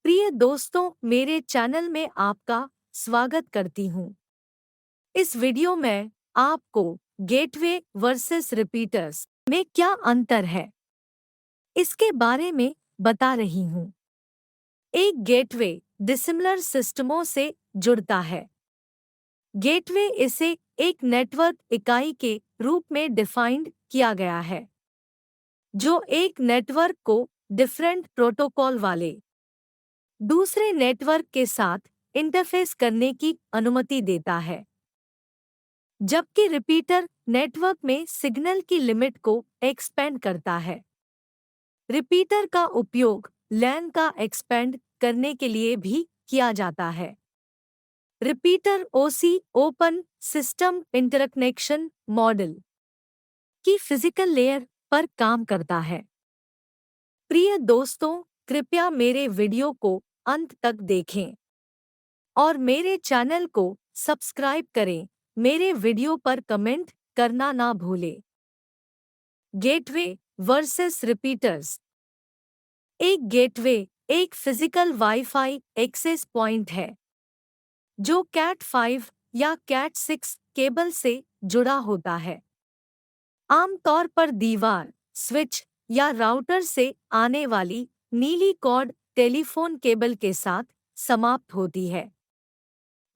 प्रिय दोस्तों, मेरे चैनल में आपका स्वागत करती हूँ। इस वीडियो में आपको गेटवे वर्सेस रिपीटर्स में क्या अंतर है, इसके बारे में बता रही हूँ। एक गेटवे डिसिमिलर सिस्टमों से जुड़ता है। गेटवे इसे एक नेटवर्क इकाई के रूप में डिफाइंड किया गया है, जो एक नेटवर्क को डिफरेंट प्रोटोकॉल वाले दूसरे नेटवर्क के साथ इंटरफेस करने की अनुमति देता है, जबकि रिपीटर नेटवर्क में सिग्नल की लिमिट को एक्सपेंड करता है। रिपीटर का उपयोग लैन का एक्सपेंड करने के लिए भी किया जाता है। रिपीटर ओसी ओपन सिस्टम इंटरकनेक्शन मॉडल की फिजिकल लेयर पर काम करता है। प्रिय दोस्तों, कृपया मेरे वीडियो को अंत तक देखें और मेरे चैनल को सब्सक्राइब करें। मेरे वीडियो पर कमेंट करना ना भूलें। Gateway versus repeaters. एक गेटवे एक फिजिकल वाईफाई एक्सेस पॉइंट है, जो कैट 5 या कैट 6 केबल से जुड़ा होता है। आमतौर पर दीवार, स्विच या राउटर से आने वाली नीली कॉर्ड टेलीफोन केबल के साथ समाप्त होती है।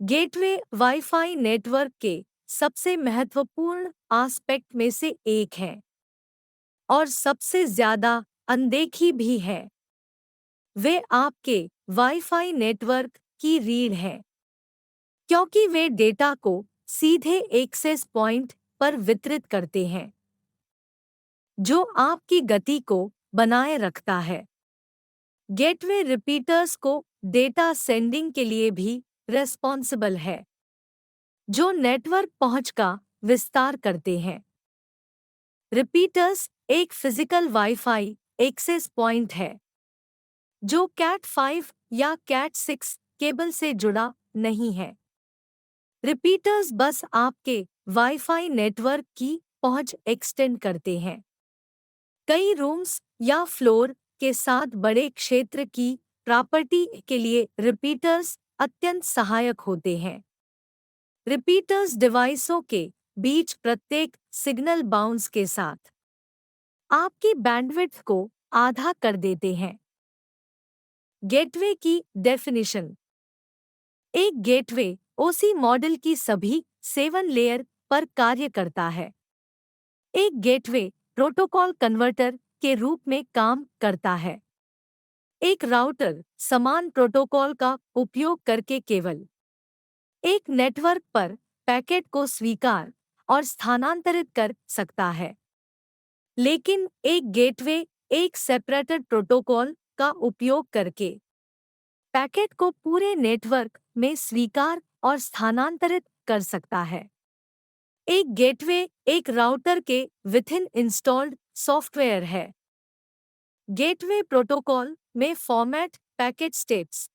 गेटवे वाईफाई नेटवर्क के सबसे महत्वपूर्ण एस्पेक्ट में से एक है और सबसे ज्यादा अनदेखी भी है। वे आपके वाईफाई नेटवर्क की रीढ़ है, क्योंकि वे डेटा को सीधे एक्सेस पॉइंट पर वितरित करते हैं, जो आपकी गति को बनाए रखता है। गेटवे रिपीटर्स को डेटा सेंडिंग के लिए भी रेस्पॉन्सिबल है, जो नेटवर्क पहुंच का विस्तार करते हैं। रिपीटर्स एक फिजिकल वाईफाई एक्सेस पॉइंट है, जो कैट 5 या कैट 6 केबल से जुड़ा नहीं है। रिपीटर्स बस आपके वाईफाई नेटवर्क की पहुंच एक्सटेंड करते हैं। कई रूम्स या फ्लोर के साथ बड़े क्षेत्र की प्रॉपर्टी के लिए रिपीटर्स अत्यंत सहायक होते हैं। रिपीटर्स डिवाइसों के बीच प्रत्येक सिग्नल बाउंस के साथ आपकी बैंडविड्थ को आधा कर देते हैं। गेटवे की डेफिनिशन। एक गेटवे ओसी मॉडल की सभी 7 लेयर पर कार्य करता है। एक गेटवे प्रोटोकॉल कन्वर्टर के रूप में काम करता है। एक राउटर समान प्रोटोकॉल का उपयोग करके केवल एक नेटवर्क पर पैकेट को स्वीकार और स्थानांतरित कर सकता है। लेकिन एक गेटवे एक सेपरेटेड प्रोटोकॉल का उपयोग करके पैकेट को पूरे नेटवर्क में स्वीकार और स्थानांतरित कर सकता है। एक गेटवे एक राउटर के विथिन इंस्टॉल्ड सॉफ्टवेयर है। गेटवे प्रोटोकॉल में फॉर्मेट पैकेट स्टेप्स।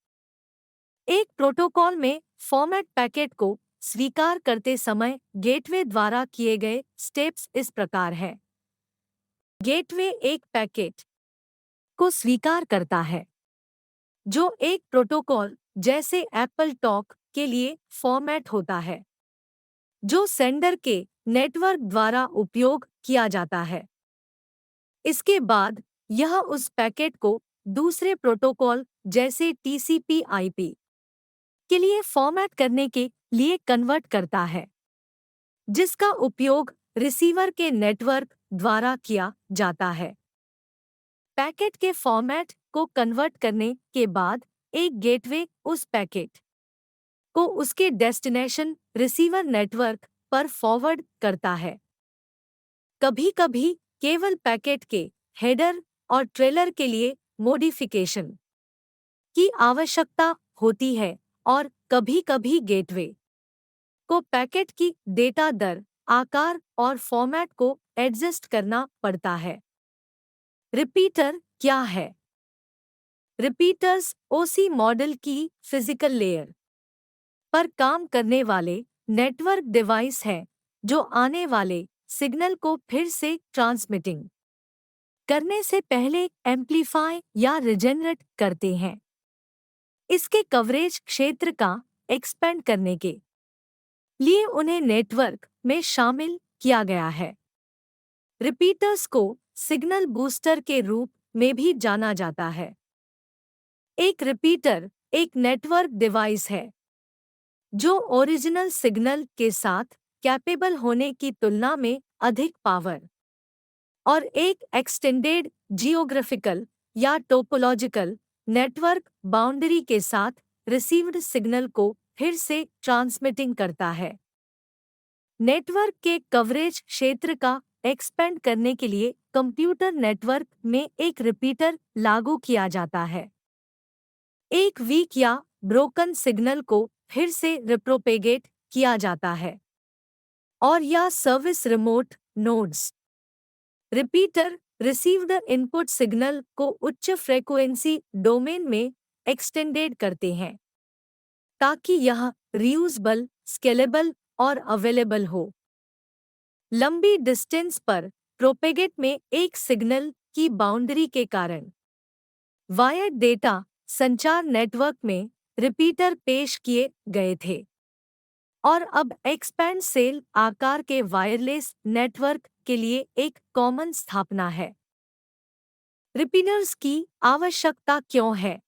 एक प्रोटोकॉल में फॉर्मेट पैकेट को स्वीकार करते समय गेटवे द्वारा किए गए स्टेप्स इस प्रकार हैं। गेटवे एक पैकेट को स्वीकार करता है, जो एक प्रोटोकॉल जैसे एप्पल टॉक के लिए फॉर्मेट होता है, जो सेंडर के नेटवर्क द्वारा उपयोग किया जाता है। इसके बाद यह उस पैकेट को दूसरे प्रोटोकॉल जैसे टीसीपी/आईपी के लिए फॉर्मेट करने के लिए कन्वर्ट करता है, जिसका उपयोग रिसीवर के नेटवर्क द्वारा किया जाता है। पैकेट के फॉर्मेट को कन्वर्ट करने के बाद एक गेटवे उस पैकेट को उसके डेस्टिनेशन रिसीवर नेटवर्क पर फॉरवर्ड करता है। कभी-कभी केवल पैकेट के हेडर और ट्रेलर के लिए मॉडिफिकेशन की आवश्यकता होती है और कभी-कभी गेटवे को पैकेट की डेटा दर, आकार और फॉर्मेट को एडजस्ट करना पड़ता है। रिपीटर क्या है? रिपीटर्स ओसी मॉडल की फिजिकल लेयर पर काम करने वाले नेटवर्क डिवाइस हैं, जो आने वाले सिग्नल को फिर से ट्रांसमिटिंग करने से पहले एम्प्लीफाई या रिजेनरेट करते हैं। इसके कवरेज क्षेत्र का एक्सपेंड करने के लिए उन्हें नेटवर्क में शामिल किया गया है। रिपीटर्स को सिग्नल बूस्टर के रूप में भी जाना जाता है। एक रिपीटर एक नेटवर्क डिवाइस है जो ओरिजिनल सिग्नल के साथ कैपेबल होने की तुलना में अधिक पावर और एक एक्सटेंडेड जियोग्राफिकल या टोपोलॉजिकल नेटवर्क बाउंड्री के साथ रिसीव्ड सिग्नल को फिर से ट्रांसमिटिंग करता है। नेटवर्क के कवरेज क्षेत्र का एक्सपेंड करने के लिए कंप्यूटर नेटवर्क में एक रिपीटर लागू किया जाता है। एक वीक या ब्रोकन सिग्नल को फिर से रिप्रोपेगेट किया जाता है और या service remote nodes repeater received input signal को उच्च फ्रीक्वेंसी डोमेन में एक्सटेंडेड करते हैं ताकि यह रीयूजेबल, स्केलेबल और अवेलेबल हो। लंबी डिस्टेंस पर प्रोपेगेट में एक सिग्नल की बाउंड्री के कारण वायर्ड डेटा संचार नेटवर्क में रिपीटर पेश किए गए थे और अब एक्सपैंड सेल आकार के वायरलेस नेटवर्क के लिए एक कॉमन स्थापना है। रिपीटर्स की आवश्यकता क्यों है?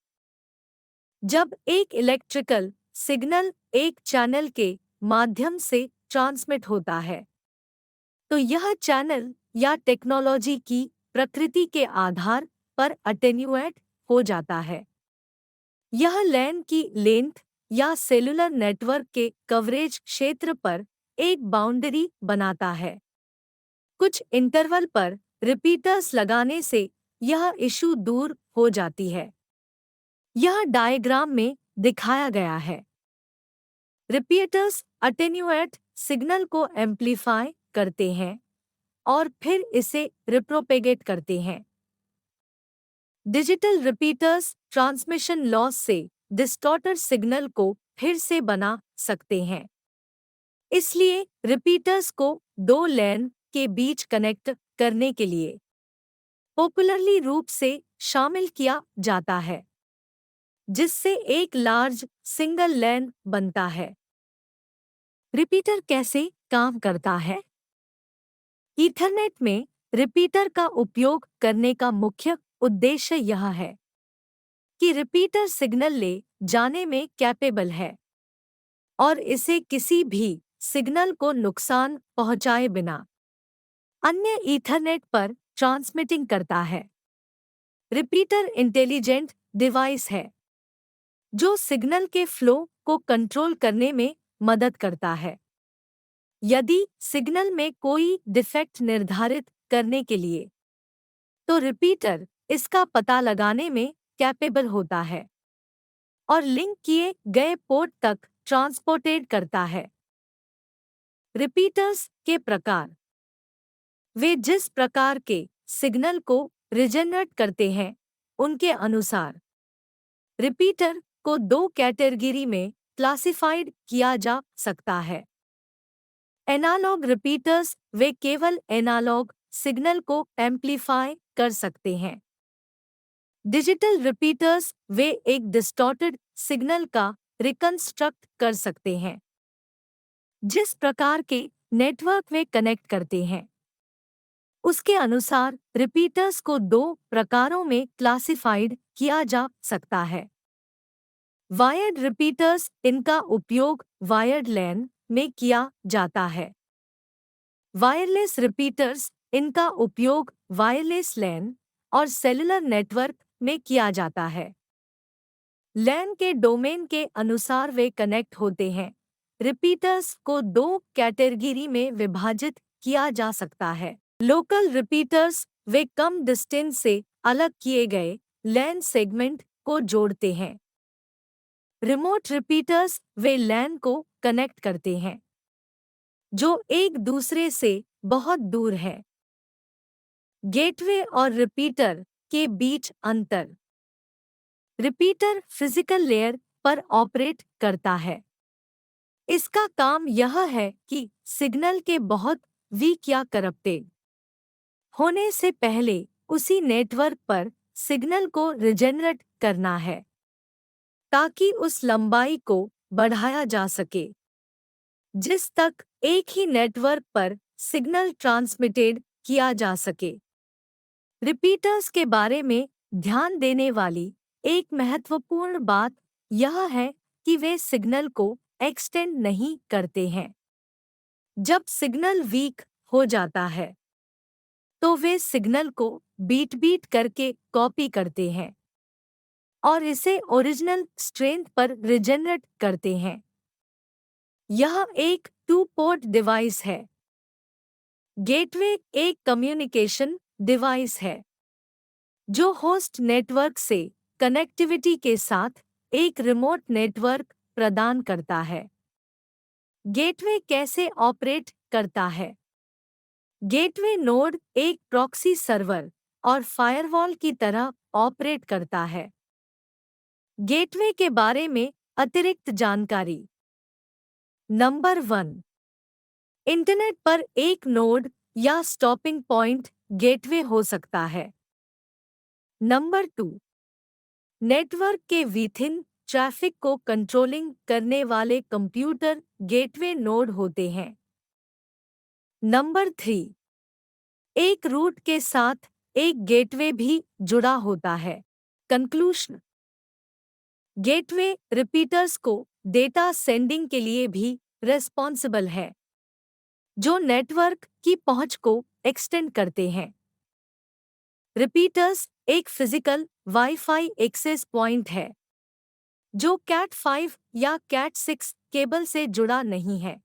जब एक इलेक्ट्रिकल सिग्नल एक चैनल के माध्यम से ट्रांसमिट होता है तो यह चैनल या टेक्नोलॉजी की प्रकृति के आधार पर अटेन्युएट हो जाता है। यह लैन की लेंथ या सेलुलर नेटवर्क के कवरेज क्षेत्र पर एक बाउंड्री बनाता है। कुछ इंटरवल पर रिपीटर्स लगाने से यह इशू दूर हो जाती है। यह डायग्राम में दिखाया गया है। रिपीटर्स अटेन्युएट सिग्नल को एम्प्लीफाई करते हैं और फिर इसे रिप्रोपेगेट करते हैं। डिजिटल रिपीटर्स ट्रांसमिशन लॉस से डिस्टॉर्टेड सिग्नल को फिर से बना सकते हैं। इसलिए रिपीटर्स को दो लैन के बीच कनेक्ट करने के लिए पॉपुलरली रूप से शामिल किया जाता है, जिससे एक लार्ज सिंगल लैन बनता है। रिपीटर कैसे काम करता है? ईथरनेट में रिपीटर का उपयोग करने का मुख्य उद्देश्य यह है कि रिपीटर सिग्नल ले जाने में कैपेबल है और इसे किसी भी सिग्नल को नुकसान पहुंचाए बिना अन्य ईथरनेट पर ट्रांसमिटिंग करता है। रिपीटर इंटेलिजेंट डिवाइस है जो सिग्नल के फ्लो को कंट्रोल करने में मदद करता है। यदि सिग्नल में कोई डिफेक्ट निर्धारित करने के लिए तो रिपीटर इसका पता लगाने में कैपेबल होता है और लिंक किए गए पोर्ट तक ट्रांसपोर्टेड करता है। रिपीटर्स के प्रकार। वे जिस प्रकार के सिग्नल को रिजेनरेट करते हैं उनके अनुसार रिपीटर को दो कैटेगरी में क्लासिफाइड किया जा सकता है। एनालॉग रिपीटर्स वे केवल एनालॉग सिग्नल को एम्प्लीफाई कर सकते हैं। डिजिटल रिपीटर्स वे एक डिस्टॉर्टेड सिग्नल का रिकंस्ट्रक्ट कर सकते हैं। जिस प्रकार के नेटवर्क वे कनेक्ट करते हैं उसके अनुसार रिपीटर्स को दो प्रकारों में क्लासिफाइड किया जा सकता है। वायर्ड रिपीटर्स, इनका उपयोग वायर्ड लैन में किया जाता है। वायरलेस रिपीटर्स, इनका उपयोग वायरलेस लैन और सेलुलर नेटवर्क में किया जाता है। लैन के डोमेन के अनुसार वे कनेक्ट होते हैं। रिपीटर्स को दो कैटेगरी में विभाजित किया जा सकता है। लोकल रिपीटर्स वे कम डिस्टेंस से अलग किए गए लैन सेगमेंट को जोड़ते हैं। रिमोट रिपीटर्स वे लैन को कनेक्ट करते हैं जो एक दूसरे से बहुत दूर है। गेटवे और रिपीटर के बीच अंतर। रिपीटर फिजिकल लेयर पर ऑपरेट करता है। इसका काम यह है कि सिग्नल के बहुत वीक या करप्टेड होने से पहले उसी नेटवर्क पर सिग्नल को रिजेनरेट करना है। ताकि उस लंबाई को बढ़ाया जा सके जिस तक एक ही नेटवर्क पर सिग्नल ट्रांसमिटेड किया जा सके। रिपीटर्स के बारे में ध्यान देने वाली एक महत्वपूर्ण बात यह है कि वे सिग्नल को एक्सटेंड नहीं करते हैं। जब सिग्नल वीक हो जाता है तो वे सिग्नल को बीट बीट करके कॉपी करते हैं और इसे ओरिजिनल स्ट्रेंथ पर रिजेनरेट करते हैं। यह एक टू पोर्ट डिवाइस है। गेटवे एक कम्युनिकेशन डिवाइस है जो होस्ट नेटवर्क से कनेक्टिविटी के साथ एक रिमोट नेटवर्क प्रदान करता है। गेटवे कैसे ऑपरेट करता है? गेटवे नोड एक प्रॉक्सी सर्वर और फायरवॉल की तरह ऑपरेट करता है। गेटवे के बारे में अतिरिक्त जानकारी। नंबर 1, इंटरनेट पर एक नोड या स्टॉपिंग पॉइंट गेटवे हो सकता है। नंबर 2, नेटवर्क के विथिन ट्रैफिक को कंट्रोलिंग करने वाले कंप्यूटर गेटवे नोड होते हैं। नंबर 3, एक रूट के साथ एक गेटवे भी जुड़ा होता है। कंक्लूशन, गेटवे रिपीटर्स को डेटा सेंडिंग के लिए भी रेस्पॉन्सिबल है जो नेटवर्क की पहुंच को एक्सटेंड करते हैं। रिपीटर्स एक फिजिकल वाईफाई एक्सेस पॉइंट है जो कैट 5 या कैट 6 केबल से जुड़ा नहीं है।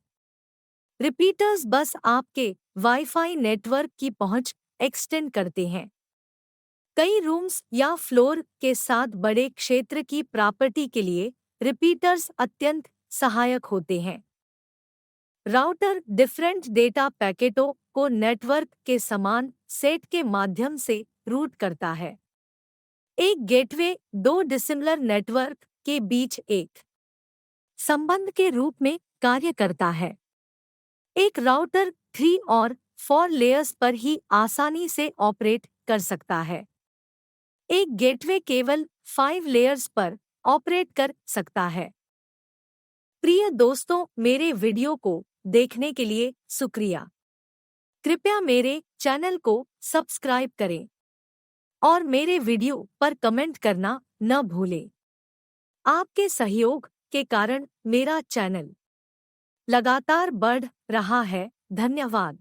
रिपीटर्स बस आपके वाईफाई नेटवर्क की पहुंच एक्सटेंड करते हैं। कई रूम्स या फ्लोर के साथ बड़े क्षेत्र की प्रॉपर्टी के लिए रिपीटर्स अत्यंत सहायक होते हैं। राउटर डिफरेंट डेटा पैकेटों को नेटवर्क के समान सेट के माध्यम से रूट करता है। एक गेटवे दो डिसिमिलर नेटवर्क के बीच एक संबंध के रूप में कार्य करता है। एक राउटर 3 और 4 लेयर्स पर ही आसानी से ऑपरेट कर सकता है। एक गेटवे केवल 5 लेयर्स पर ऑपरेट कर सकता है। प्रिय दोस्तों, मेरे वीडियो को देखने के लिए शुक्रिया। कृपया मेरे चैनल को सब्सक्राइब करें और मेरे वीडियो पर कमेंट करना न भूलें। आपके सहयोग के कारण मेरा चैनल लगातार बढ़ रहा है। धन्यवाद।